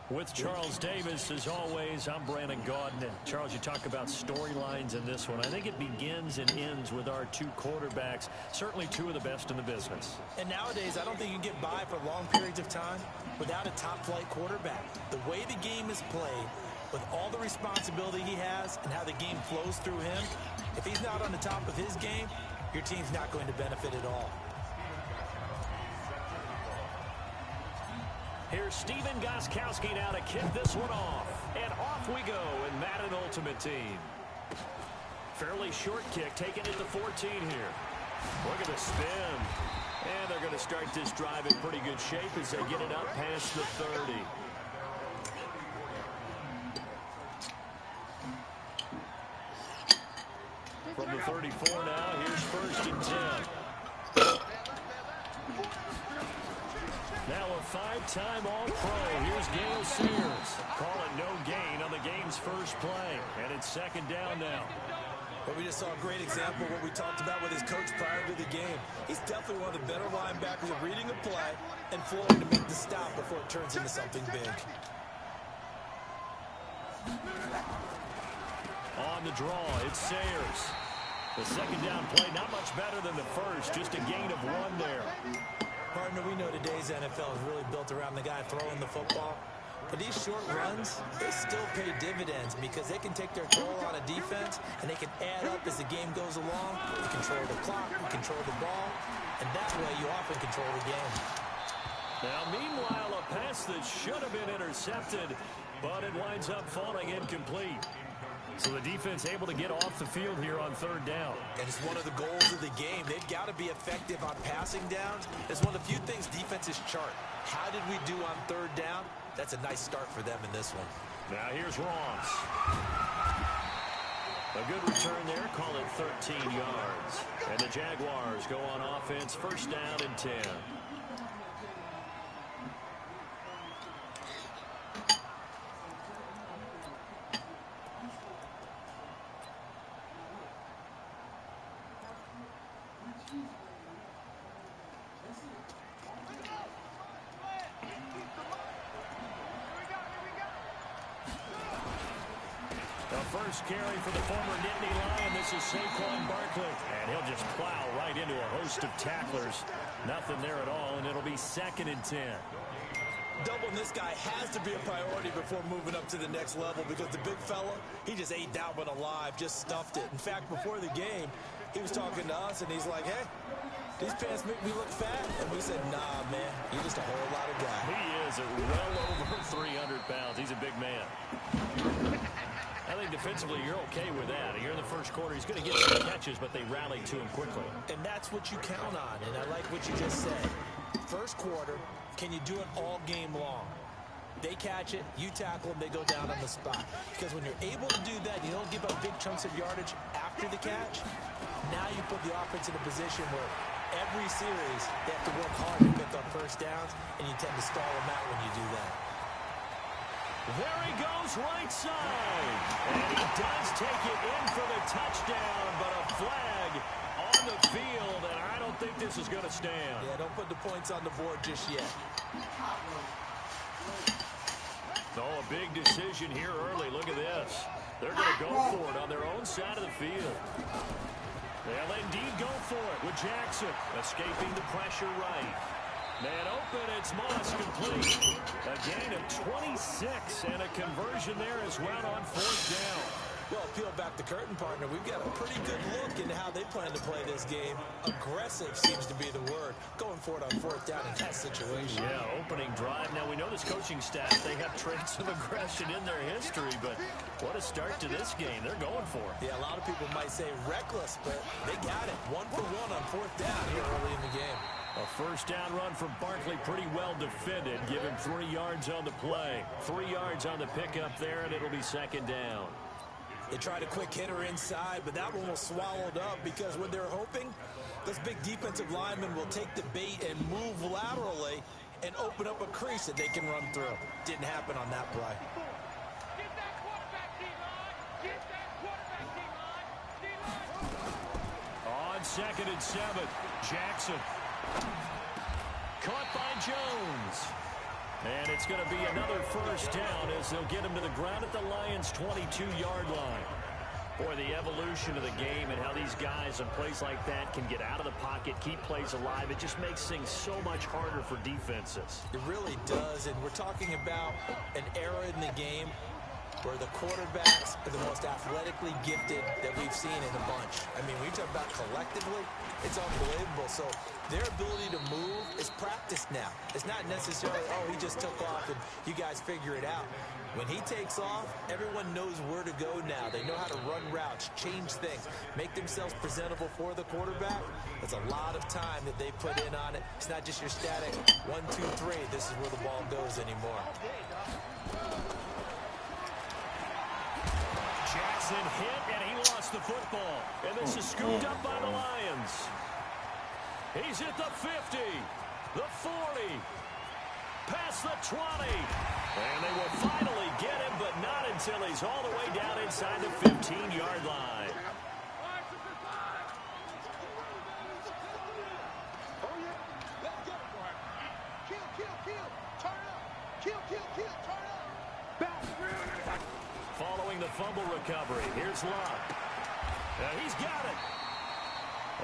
With Charles Davis, as always, I'm Brandon Gaudin. Charles, you talk about storylines in this one. I think it begins and ends with our two quarterbacks, certainly two of the best in the business. And nowadays, I don't think you can get by for long periods of time without a top-flight quarterback. The way the game is played, with all the responsibility he has and how the game flows through him, if he's not on the top of his game, your team's not going to benefit at all. Here's Steven Gostkowski now to kick this one off. And off we go in Madden Ultimate Team. Fairly short kick, taking it to 14 here. Look at the spin. And they're going to start this drive in pretty good shape as they get it up past the 30. From the 34 now, here's 1st and 10. Now a 5-time All-Pro. Here's Gale Sayers. Call it no gain on the game's first play. And it's 2nd down now. But we just saw a great example of what we talked about with his coach prior to the game. He's definitely one of the better linebackers at reading a play and flowing to make the stop before it turns into something big. On the draw, it's Sayers. The 2nd down play, not much better than the first. Just a gain of 1 there. Partner, we know today's NFL is really built around the guy throwing the football. But these short runs, they still pay dividends because they can take their toll on a defense and they can add up as the game goes along. You control the clock, you control the ball, and that way you often control the game. Now, meanwhile, a pass that should have been intercepted, but it winds up falling incomplete. So the defense able to get off the field here on 3rd down. And it's one of the goals of the game. They've got to be effective on passing downs. It's one of the few things defenses chart. How did we do on 3rd down? That's a nice start for them in this one. Now here's Ross. A good return there. Call it 13 yards. And the Jaguars go on offense. 1st down and 10. First carry for the former Nittany Lion. This is Saquon Barkley. And he'll just plow right into a host of tacklers. Nothing there at all, and it'll be 2nd and 10. Doubling this guy has to be a priority before moving up to the next level because the big fella, he just ate that one alive, just stuffed it. In fact, before the game, he was talking to us, and he's like, hey, these pants make me look fat. And we said, nah, man, you're just a whole lot of guy. He is well over 300 pounds. He's a big man. I think defensively you're okay with that. Here in the first quarter, he's going to get some catches, but they rallied to him quickly. And that's what you count on, and I like what you just said. First quarter, can you do it all game long? They catch it, you tackle them, they go down on the spot. Because when you're able to do that, you don't give up big chunks of yardage after the catch. Now you put the offense in a position where every series they have to work hard to pick up first downs, and you tend to stall them out when you do that. There he goes right side. And he does take it in for the touchdown, but a flag on the field, and I don't think this is going to stand. Yeah, don't put the points on the board just yet. Oh, a big decision here early. Look at this. They're going to go for it on their own side of the field. They'll indeed go for it with Jackson escaping the pressure right. Man open, it's Moss complete. A gain of 26 and a conversion there as well on 4th down. Well, peel back the curtain, partner. We've got a pretty good look into how they plan to play this game. Aggressive seems to be the word. Going for it on 4th down in that situation. Yeah, opening drive. Now, we know this coaching staff, they have traits of aggression in their history, but what a start to this game. They're going for it. Yeah, a lot of people might say reckless, but they got it. 1 for 1 on 4th down here early in the game. A first down run from Barkley, pretty well defended. Give him 3 yards on the play. 3 yards on the pickup there, and it'll be 2nd down. They tried a quick hitter inside, but that one was swallowed up because when they're hoping, those big defensive linemen will take the bait and move laterally and open up a crease that they can run through. Didn't happen on that play. On 2nd and 7, Jackson. Caught by Jones. And it's going to be another first down as they'll get him to the ground at the Lions' 22-yard line. Boy, the evolution of the game and how these guys on plays like that can get out of the pocket, keep plays alive, it just makes things so much harder for defenses. It really does, and we're talking about an era in the game where the quarterbacks are the most athletically gifted that we've seen in a bunch. I mean, we talk about collectively, it's unbelievable. So their ability to move is practiced now. It's not necessarily, oh, he just took off and you guys figure it out. When he takes off, everyone knows where to go now. They know how to run routes, change things, make themselves presentable for the quarterback. That's a lot of time that they put in on it. It's not just your static 1, 2, 3. This is where the ball goes anymore. Jackson hit, and he lost the football. And this is scooped up by the Lions. He's at the 50, the 40, past the 20. And they will finally get him, but not until he's all the way down inside the 15-yard line. Following the fumble recovery, here's Love. He's got it.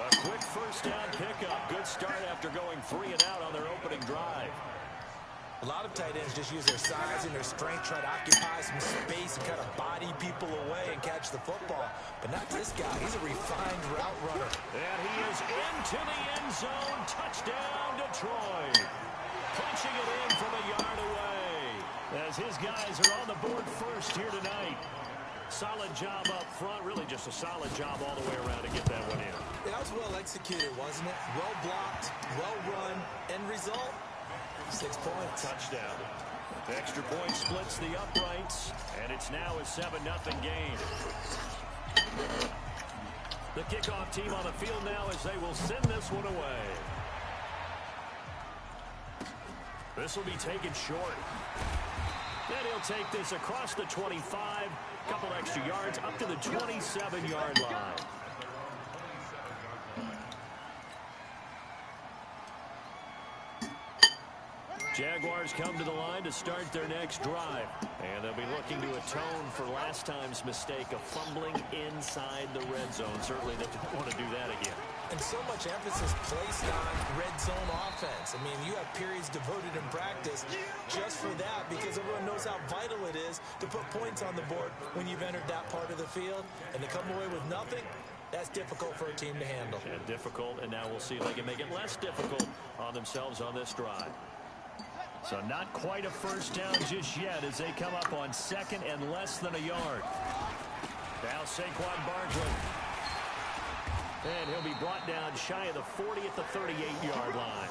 A quick first down pickup. Good start after going 3 and out on their opening drive. A lot of tight ends just use their size and their strength, try to occupy some space and kind of body people away and catch the football. But not this guy. He's a refined route runner. And he is into the end zone. Touchdown, Detroit. Punching it in from a yard away. As his guys are on the board first here tonight. Solid job up front. Really just a solid job all the way around to get that one in. That was well executed, wasn't it? Well blocked, well run. End result? 6 points. Touchdown. Extra point splits the uprights, and it's now a 7-0 game. The kickoff team on the field now as they will send this one away. This will be taken short. And he'll take this across the 25, couple extra yards, up to the 27-yard line. Jaguars come to the line to start their next drive. And they'll be looking to atone for last time's mistake of fumbling inside the red zone. Certainly they don't want to do that again. And so much emphasis placed on red zone offense. I mean, you have periods devoted in practice just for that because everyone knows how vital it is to put points on the board when you've entered that part of the field. And to come away with nothing, that's difficult for a team to handle. And difficult, and now we'll see if they can make it less difficult on themselves on this drive. So not quite a first down just yet as they come up on second and less than a yard. Now Saquon Barkley. And he'll be brought down shy of the 40 at the 38-yard line.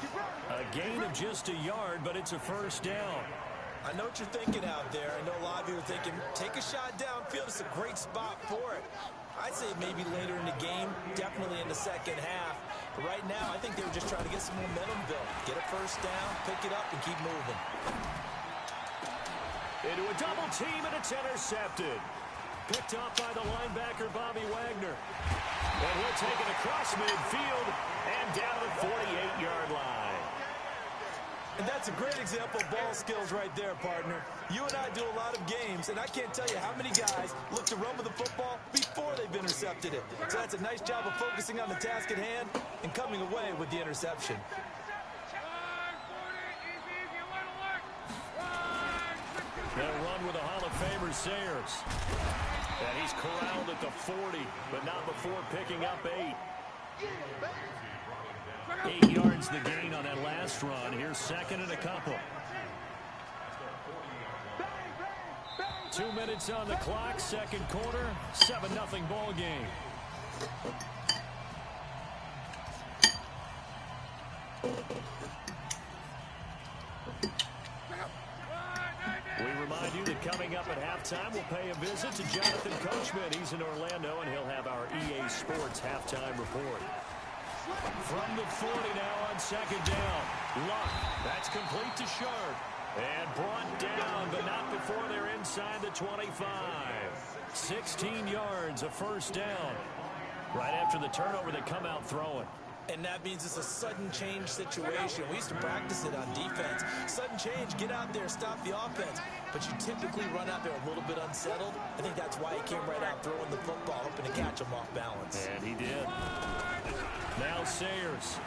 A gain of just a yard, but it's a first down. I know what you're thinking out there. I know a lot of you are thinking, take a shot downfield. It's a great spot for it. I'd say maybe later in the game, definitely in the second half. But right now, I think they were just trying to get some momentum built. Get a first down, pick it up, and keep moving. Into a double team, and it's intercepted. Picked off by the linebacker, Bobby Wagner. And he'll take it across midfield and down to the 48-yard line. And that's a great example of ball skills right there, partner. You and I do a lot of games, and I can't tell you how many guys look to run with the football before they've intercepted it. So that's a nice job of focusing on the task at hand and coming away with the interception. They'll run with the Hall of Famer Sayers. And he's corralled at the 40, but not before picking up 8. 8 yards the gain on that last run. Here's second and a couple. 2 minutes on the clock, second quarter, 7-0 ball game. We remind you that coming up at halftime, we'll pay a visit to Jonathan Coachman. He's in Orlando, and he'll have our EA Sports halftime report. From the 40 now on second down. Luck. That's complete to Sharp. And brought down, but not before they're inside the 25. 16 yards, a first down. Right after the turnover, they come out throwing. And that means it's a sudden change situation. We used to practice it on defense. Sudden change, get out there, stop the offense. But you typically run out there a little bit unsettled. I think that's why he came right out throwing the football, hoping to catch him off balance. And he did. Now Sayers.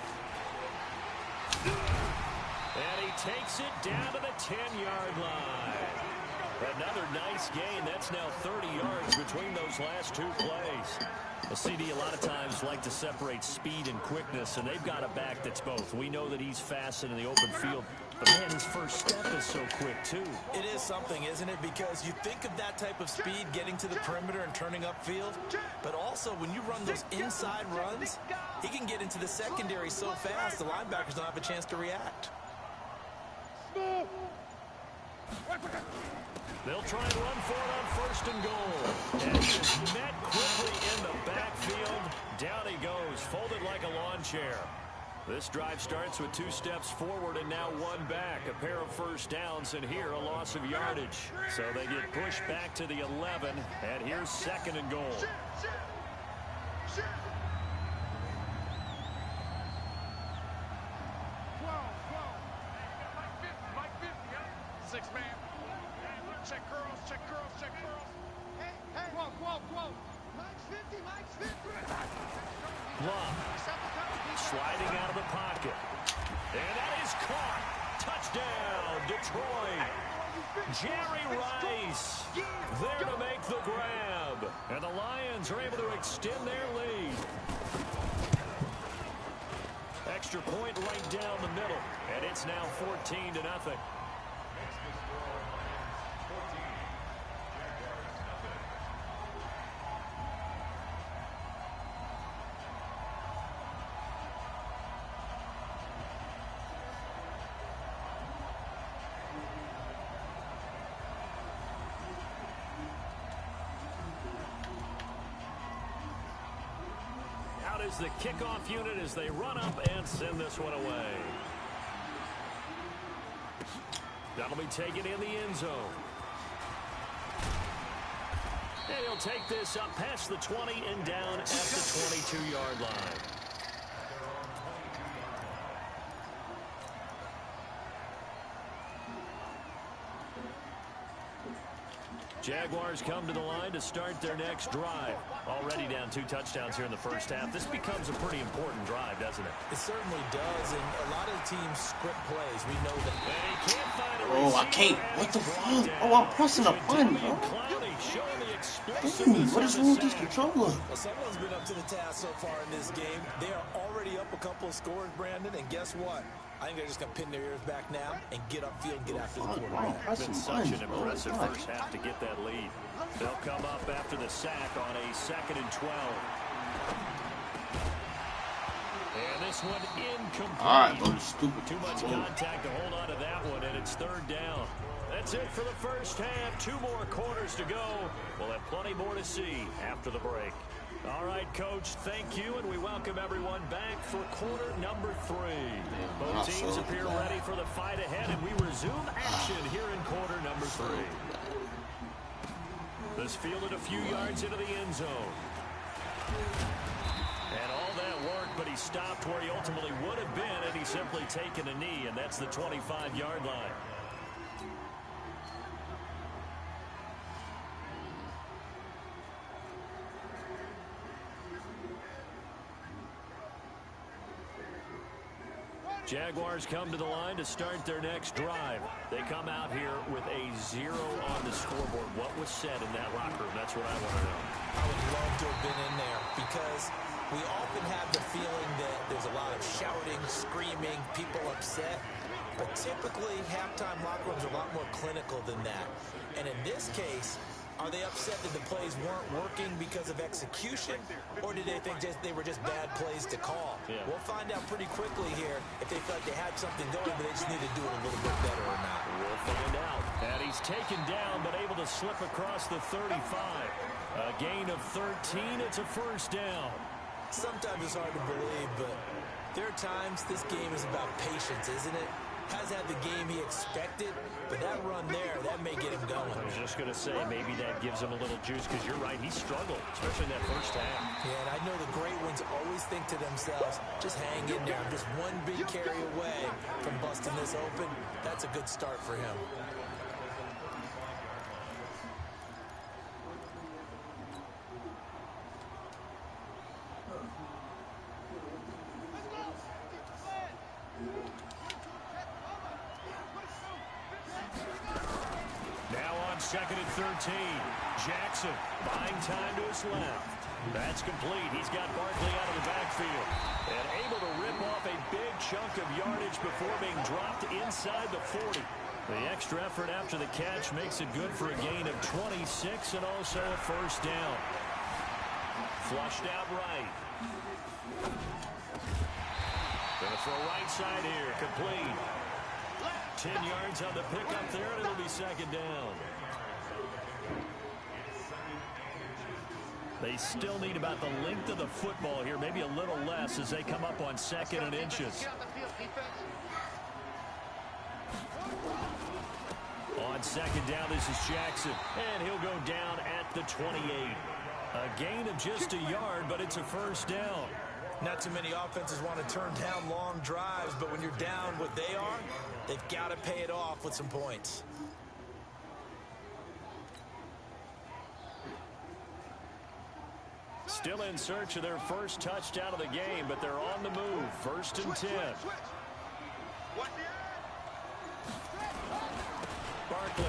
And he takes it down to the 10-yard line. Another nice gain. That's now 30 yards between those last two plays. The CD a lot of times like to separate speed and quickness, and they've got a back that's both. We know that he's fast in the open field, but man, his first step is so quick too. It is something, isn't it? Because you think of that type of speed getting to the perimeter and turning upfield, but also when you run those inside runs, he can get into the secondary so fast the linebackers don't have a chance to react. They'll try and run for it on first and goal. And he's met quickly in the backfield. Down he goes, folded like a lawn chair. This drive starts with 2 steps forward and now 1 back. A pair of first downs, and here a loss of yardage. So they get pushed back to the 11, and here's second and goal. Sliding out of the pocket. And that is caught. Touchdown, Detroit. Jerry Rice there to make the grab. And the Lions are able to extend their lead. Extra point right down the middle. And it's now 14-0. Is the kickoff unit as they run up and send this one away. That'll be taken in the end zone. And he'll take this up past the 20 and down at the 22-yard line. Jaguars come to the line to start their next drive. Already down 2 touchdowns here in the first half. This becomes a pretty important drive, doesn't it? It certainly does, and a lot of teams script plays. We know that. And he can't find a Oh, I can't. What the fuck? Oh, I'm pressing a button, bro. Dude, what is wrong with this controller? Well, someone's been up to the task so far in this game. They are already up a couple of scores, Brandon, and guess what? I think they're just going to pin their ears back now and get upfield and get after the quarterback. It's been such an impressive first half to get that lead. They'll come up after the sack on a 2nd and 12. And this one incomplete. All right, bro, stupid. Too much contact to hold on to that one, and it's 3rd down. That's it for the first half. 2 more quarters to go. We'll have plenty more to see after the break. All right, Coach, thank you, and we welcome everyone back for quarter number 3. Both teams appear ready for the fight ahead, and we resume action here in quarter number 3. This fielded a few yards into the end zone. And all that work, but he stopped where he ultimately would have been, and he's simply taken a knee, and that's the 25-yard line. Jaguars come to the line to start their next drive. They come out here with a 0 on the scoreboard. What was said in that locker room? That's what I want to know. I would love to have been in there because we often have the feeling that there's a lot of shouting, screaming, people upset. But typically, halftime locker rooms are a lot more clinical than that. And in this case, are they upset that the plays weren't working because of execution, or did they think they were just bad plays to call? Yeah. We'll find out pretty quickly here if they felt they had something going, but they just need to do it a little bit better or not. We'll find out. And he's taken down, but able to slip across the 35. A gain of 13. It's a first down. Sometimes it's hard to believe, but there are times this game is about patience, isn't it? Has had the game he expected, but that run there, that may get him going. I was just going to say, maybe that gives him a little juice, because you're right, he struggled, especially in that first half. Yeah, and I know the great ones always think to themselves, just hang in there. I'm just one big carry away from busting this open. That's a good start for him. Second and 13. Jackson buying time to his left. That's complete. He's got Barkley out of the backfield and able to rip off a big chunk of yardage before being dropped inside the 40. The extra effort after the catch makes it good for a gain of 26 and also a first down. Flushed out right. Gonna throw right side here. Complete. 10 yards on the pickup there, and it'll be second down. They still need about the length of the football here, maybe a little less as they come up on second and inches. On second down, this is Jackson, and he'll go down at the 28. A gain of just a yard, but it's a first down. Not too many offenses want to turn down long drives, but when you're down what they are, they've got to pay it off with some points. Still in search of their first touchdown of the game, but they're on the move. First and 10. Barkley.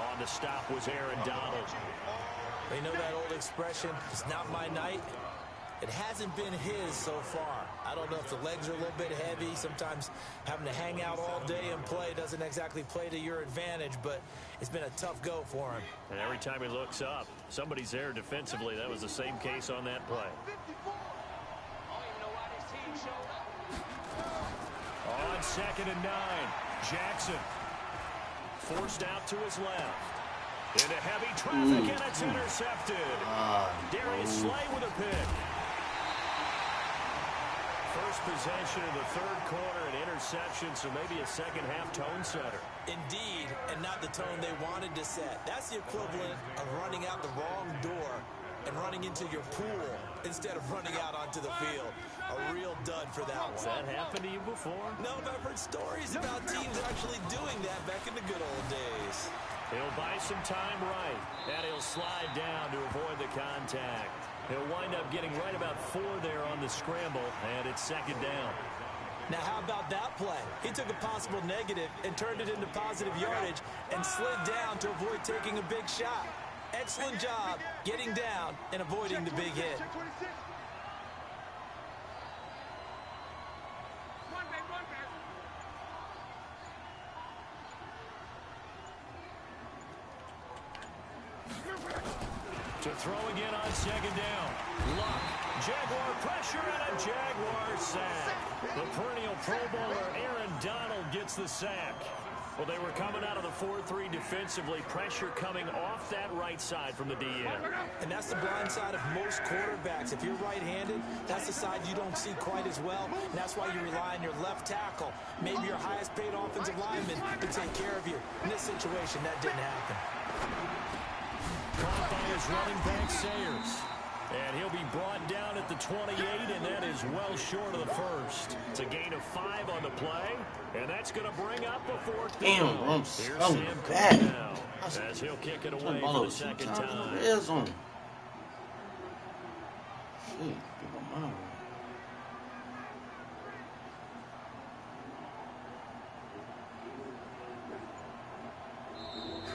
On the stop was Aaron Donald. They know that old expression, it's not my night. It hasn't been his so far. I don't know if the legs are a little bit heavy. Sometimes having to hang out all day and play doesn't exactly play to your advantage, but it's been a tough go for him. And every time he looks up, somebody's there defensively. That was the same case on that play. On second and 9, Jackson forced out to his left. Into heavy traffic, and it's intercepted. Darius Slay with a pick. First possession of the third quarter, an interception, so maybe a second half tone setter. Indeed, and not the tone they wanted to set. That's the equivalent of running out the wrong door and running into your pool instead of running out onto the field. A real dud for that one. Has that happened to you before? No, but I've heard stories about teams actually doing that back in the good old days. He'll buy some time right, and he'll slide down to avoid the contact. He'll wind up getting right about 4 there on the scramble, and it's second down. Now, how about that play? He took a possible negative and turned it into positive yardage and slid down to avoid taking a big shot. Excellent job getting down and avoiding the big hit. To throw again on second down. Luck. Jaguar pressure and a Jaguar sack. The perennial Pro Bowler Aaron Donald gets the sack. Well, they were coming out of the 4-3 defensively. Pressure coming off that right side from the DN. And that's the blind side of most quarterbacks. If you're right-handed, that's the side you don't see quite as well. And that's why you rely on your left tackle. Maybe your highest-paid offensive lineman to take care of you. In this situation, that didn't happen. Caught by his running back, Sayers. And he'll be brought down at the 28, and that is well short of the first. It's a gain of 5 on the play, and that's going to bring up a fourth down. Damn, I'm Here's so Sam bad. Cook now, as he'll kick it away for the second time. Shit,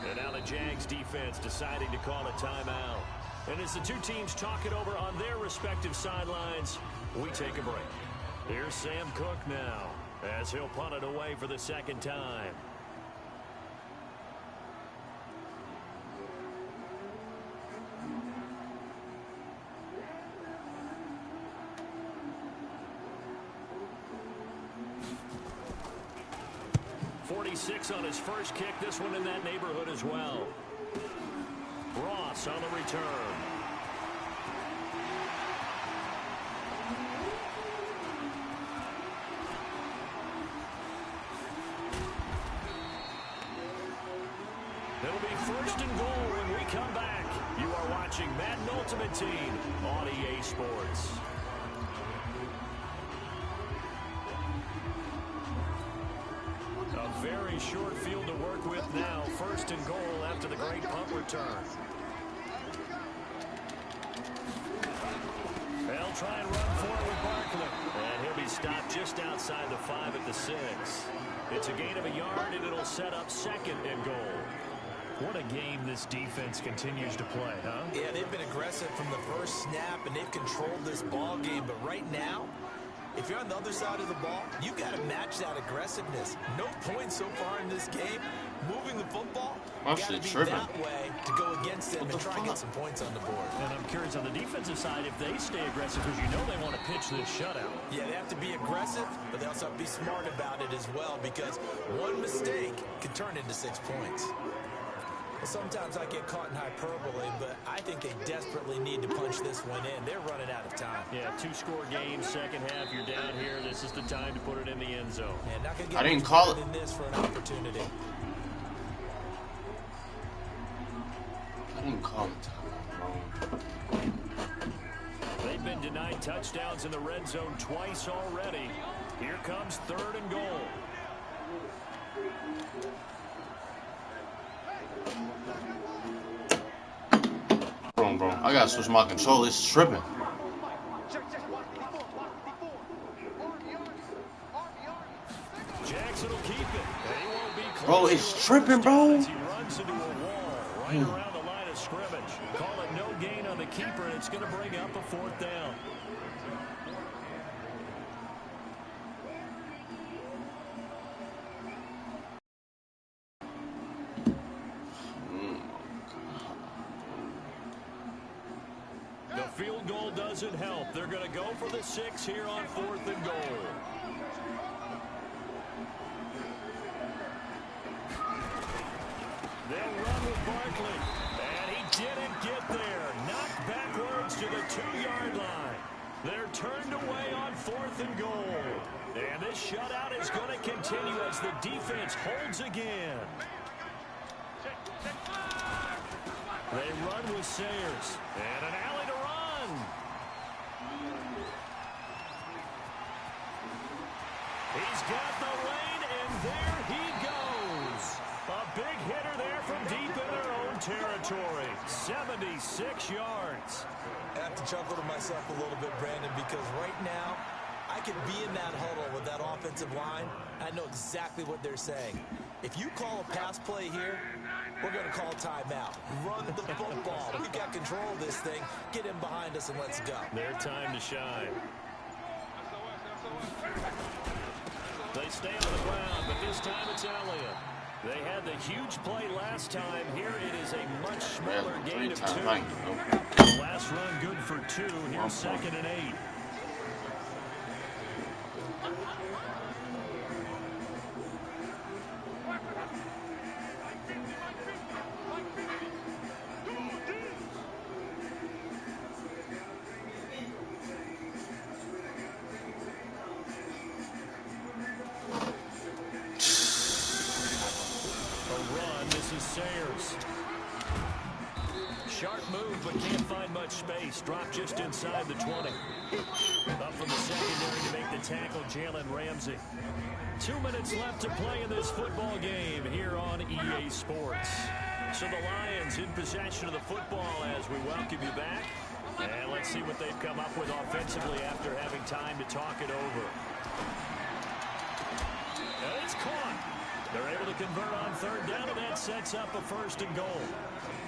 And now the Jags defense deciding to call a timeout. And as the two teams talk it over on their respective sidelines, we take a break. Here's Sam Cook now, as he'll punt it away for the second time. .46 on his first kick, this one in that neighborhood as well. Ross on the return. First and goal when we come back. You are watching Madden Ultimate Team on EA Sports. A very short field to work with now. First and goal after the great punt return. They'll try and run for it with Barkley. And he'll be stopped just outside the 5 at the 6. It's a gain of a yard, and it'll set up second and goal. What a game this defense continues to play, huh? Yeah, they've been aggressive from the first snap, and they've controlled this ball game. But right now, if you're on the other side of the ball, you've got to match that aggressiveness. No points so far in this game. Moving the football, got to be that way to go against them and try and get some points on the board. And I'm curious on the defensive side if they stay aggressive, because you know they want to pitch this shutout. Yeah, they have to be aggressive, but they also have to be smart about it as well, because one mistake can turn into 6 points. Well, sometimes I get caught in hyperbole, but I think they desperately need to punch this one in. They're running out of time. Yeah, 2-score game, second half, you're down here. This is the time to put it in the end zone. And not gonna get I didn't call it. In this for an opportunity. I didn't call it. They've been denied touchdowns in the red zone twice already. Here comes third and goal. Bro, I gotta switch my controller. It's tripping. Jackson will keep it. They won't be close. Bro, it's tripping, bro. He runs into a wall right around the line of scrimmage. Call it no gain on the keeper, and it's going to bring up a 4th down. The field goal doesn't help. They're going to go for the 6 here on 4th and goal. They'll run with Barkley. And he didn't get there. Knocked backwards to the 2-yard line. They're turned away on 4th and goal. And this shutout is going to continue as the defense holds again. They run with Sayers. And an alley to run. He's got the lane, and there he goes. A big hitter there from deep in their own territory. 76 yards. I have to chuckle to myself a little bit, Brandon, because right now, I could be in that huddle with that offensive line. I know exactly what they're saying. If you call a pass play here, we're going to call timeout. Run the football. We've got control of this thing. Get in behind us and let's go. Their time to shine. They stay on the ground, but this time it's Elliott. They had the huge play last time. Here it is a much smaller gain of 2. Last run good for 2. Here's 2nd and 8. Sayers. Sharp move, but can't find much space. Dropped just inside the 20. Up from the secondary to make the tackle, Jalen Ramsey. 2 minutes left to play in this football game here on EA Sports. So the Lions in possession of the football as we welcome you back. And let's see what they've come up with offensively after having time to talk it over. And it's caught. They're able to convert on 3rd down, and that sets up a 1st and goal.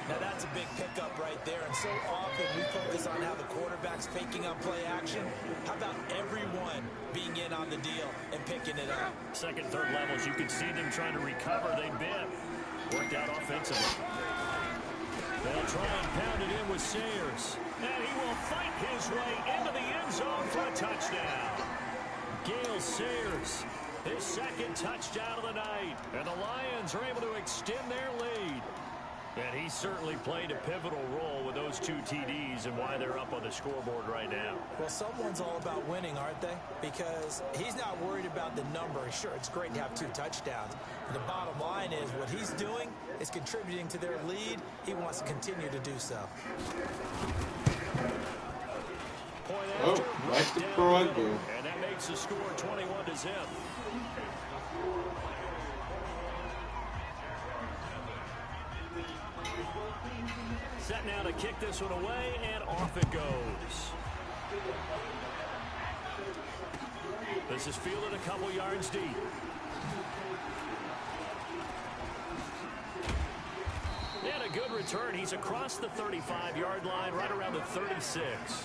Now, that's a big pickup right there, and so often we focus on how the quarterback's faking on play action. How about everyone being in on the deal and picking it up? 2nd, 3rd levels, you can see them trying to recover. They bit. Worked out offensively. They'll try and pound it in with Sayers. And he will fight his way into the end zone for a touchdown. Gale Sayers. His 2nd touchdown of the night. And the Lions are able to extend their lead. And he certainly played a pivotal role with those 2 TDs and why they're up on the scoreboard right now. Well, someone's all about winning, aren't they? Because he's not worried about the number. Sure, it's great to have 2 touchdowns. But the bottom line is what he's doing is contributing to their lead. He wants to continue to do so. Oh, right to front. And that makes the score 21-0. Set now to kick this one away, and off it goes. This is fielded a couple yards deep. And a good return. He's across the 35-yard line, right around the 36.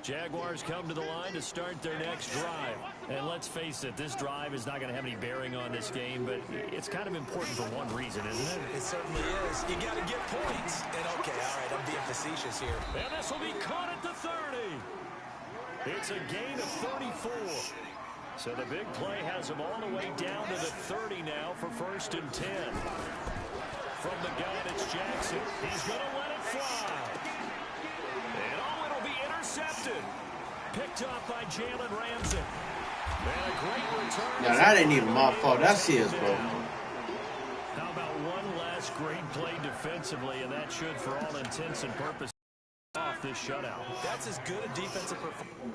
Jaguars come to the line to start their next drive. And let's face it, this drive is not going to have any bearing on this game, but it's kind of important for one reason, isn't it? It certainly is. You got to get points. And okay, all right, I'm being facetious here. And this will be caught at the 30. It's a gain of 34. So the big play has him all the way down to the 30 now for 1st and 10. From the gun, it's Jackson. He's going to let it fly. And it'll be intercepted. Picked up by Jalen Ramsey. And a great return. Now that ain't even my fault. That's his, bro. How about one last great play defensively, and that should, for all intents and purposes, off this shutout. That's as good a defensive performance.